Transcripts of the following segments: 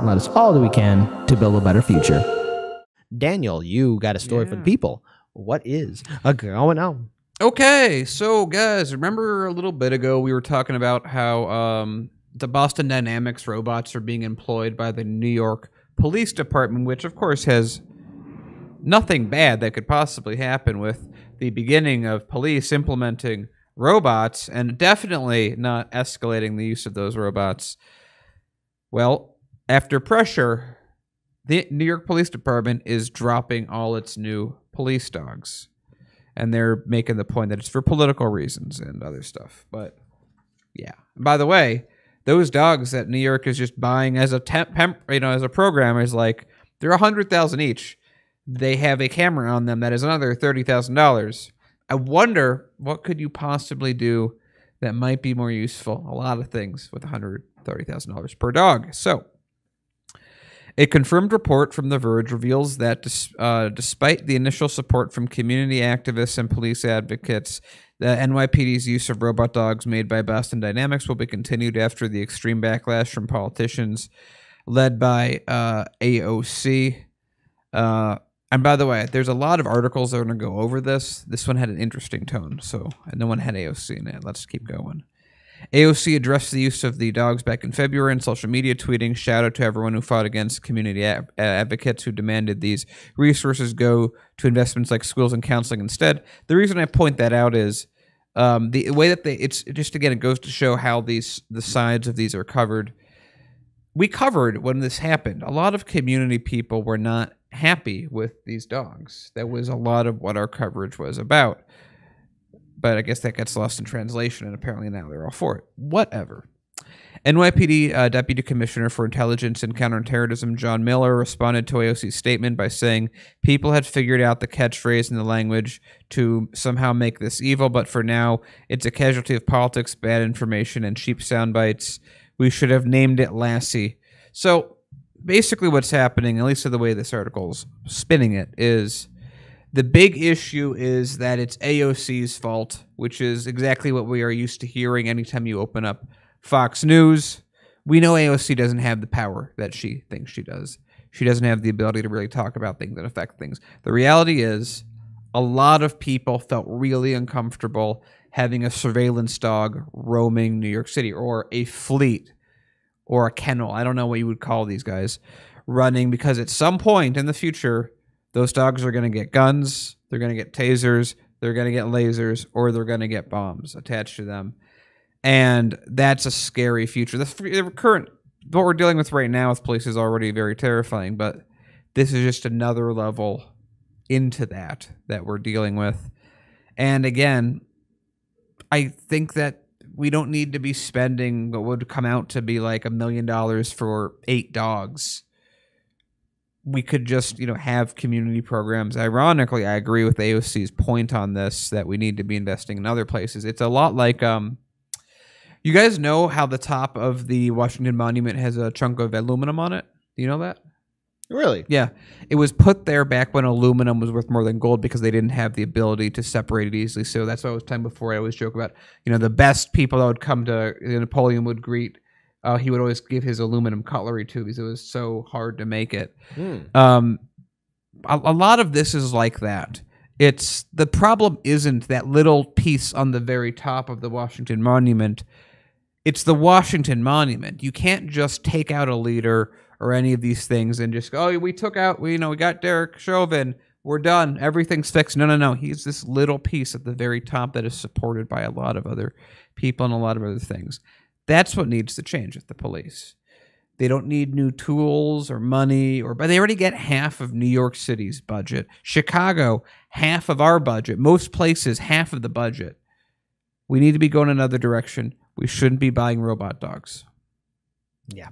let us all do we can to build a better future. Daniel, you got a story for the people. What is going on? Okay, so guys, remember a little bit ago we were talking about how the Boston Dynamics robots are being employed by the New York Police Department, which of course has nothing bad that could possibly happen with the beginning of police implementing robots, and definitely not escalating the use of those robots. Well, after pressure, the New York Police Department is dropping all its new police dogs. And they're making the point that it's for political reasons and other stuff. But, yeah. By the way, those dogs that New York is just buying as a as a program is like, they're $100,000 each. They have a camera on them that is another $30,000. I wonder, what could you possibly do that might be more useful? A lot of things with $130,000 per dog. So, a confirmed report from The Verge reveals that despite the initial support from community activists and police advocates, the NYPD's use of robot dogs made by Boston Dynamics will be continued after the extreme backlash from politicians led by AOC. And by the way, there's a lot of articles that are going to go over this. This one had an interesting tone, so no one had AOC in it. Let's keep going. AOC addressed the use of the dogs back in February on social media, tweeting, "Shout out to everyone who fought against community advocates who demanded these resources go to investments like schools and counseling instead." The reason I point that out is the way that it's just, again, it goes to show how the sides of these are covered. We covered when this happened. A lot of community people were not happy with these dogs. That was a lot of what our coverage was about. But I guess that gets lost in translation, and apparently now they're all for it. Whatever. NYPD Deputy Commissioner for Intelligence and Counterterrorism John Miller responded to AOC's statement by saying people had figured out the catchphrase in the language to somehow make this evil, but for now, it's a casualty of politics, bad information, and cheap sound bites. We should have named it Lassie. So basically what's happening, at least the way this article's spinning it, is the big issue is that it's AOC's fault, which is exactly what we are used to hearing anytime you open up Fox News. We know AOC doesn't have the power that she thinks she does. She doesn't have the ability to really talk about things that affect things. The reality is a lot of people felt really uncomfortable having a surveillance dog roaming New York City, or a fleet or a kennel. I don't know what you would call these guys running, because at some point in the future, those dogs are going to get guns, they're going to get tasers, they're going to get lasers, or they're going to get bombs attached to them. And that's a scary future. The current, what we're dealing with right now with police is already very terrifying, but this is just another level into that we're dealing with. And again, I think that we don't need to be spending what would come out to be like $1 million for 8 dogs. We could just, have community programs. Ironically, I agree with AOC's point on this, that we need to be investing in other places. It's a lot like, you guys know how the top of the Washington Monument has a chunk of aluminum on it? Do you know that? Really? Yeah. It was put there back when aluminum was worth more than gold, because they didn't have the ability to separate it easily. So that's what I was telling before. I always joke about, the best people that would come to Napoleon would greet. He would always give his aluminum cutlery to, because it was so hard to make it. A lot of this is like that. The problem isn't that little piece on the very top of the Washington Monument. It's the Washington Monument. You can't just take out a leader or any of these things and just go, "Oh, we got Derek Chauvin. We're done. Everything's fixed." No. He's this little piece at the very top that is supported by a lot of other people and a lot of other things. That's what needs to change with the police. They don't need new tools or money, but they already get half of New York City's budget. Chicago, half of our budget. Most places, half of the budget. We need to be going another direction. We shouldn't be buying robot dogs. Yeah.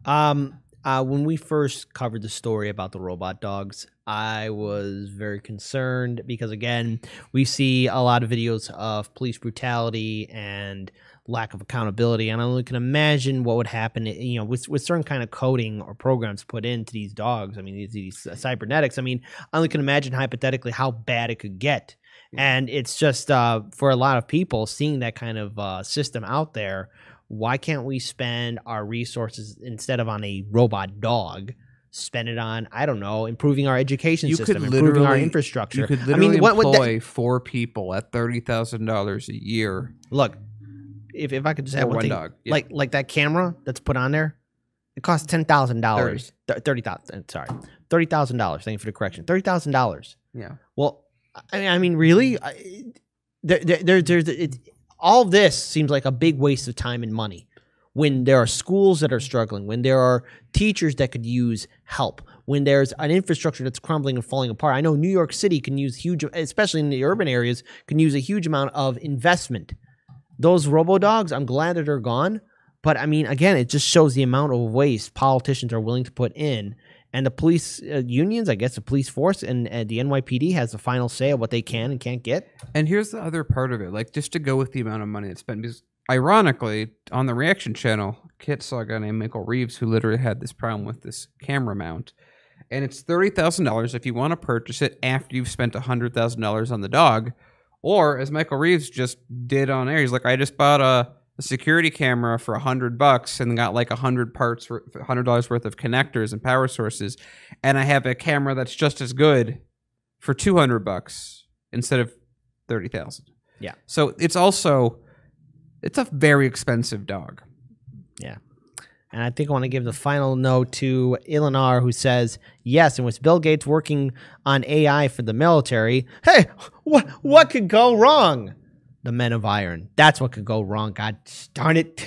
When we first covered the story about the robot dogs, I was very concerned because, again, we see a lot of videos of police brutality and lack of accountability, and I only can imagine what would happen, with certain kind of coding or programs put into these dogs. I mean, these cybernetics. I mean, I only can imagine hypothetically how bad it could get. And it's just for a lot of people seeing that kind of system out there, why can't we spend our resources instead of on a robot dog, spend it on, I don't know, improving our education system, improving our infrastructure. You could literally what employ 4 people at $30,000 a year. Look, if I could just have one thing, dog. Yeah. like that camera that's put on there, it costs $10,000. $30,000. Sorry, $30,000. Thank you for the correction. $30,000. Yeah. Well, I mean, really, all this seems like a big waste of time and money. When there are schools that are struggling, when there are teachers that could use help, when there's an infrastructure that's crumbling and falling apart. I know New York City can use huge, especially in the urban areas, can use a huge amount of investment. Those robo-dogs, I'm glad that they're gone. But, I mean, again, it just shows the amount of waste politicians are willing to put in. And the police unions, I guess the police force and the NYPD has the final say of what they can and can't get. And here's the other part of it. Like, just to go with the amount of money that's spent. Because, ironically, on the Reaction channel, Kit saw a guy named Michael Reeves who literally had this problem with this camera mount. And it's $30,000 if you want to purchase it after you've spent $100,000 on the dog. Or, as Michael Reeves just did on air, he's like, I just bought a security camera for $100 and got like $100 worth of connectors and power sources, and I have a camera that's just as good for $200 instead of $30,000. Yeah. So it's a very expensive dog. Yeah. And I think I want to give the final note to Eleanor, who says, yes, and with Bill Gates working on AI for the military, hey, what could go wrong? The Men of Iron. That's what could go wrong. God darn it.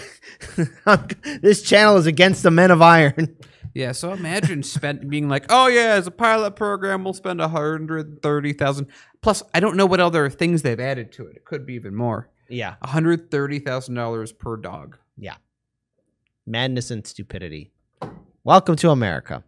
This channel is against the Men of Iron. Yeah, so imagine being like, oh yeah, as a pilot program, we'll spend $130,000. Plus, I don't know what other things they've added to it. It could be even more. Yeah. $130,000 per dog. Yeah. Madness and stupidity. Welcome to America.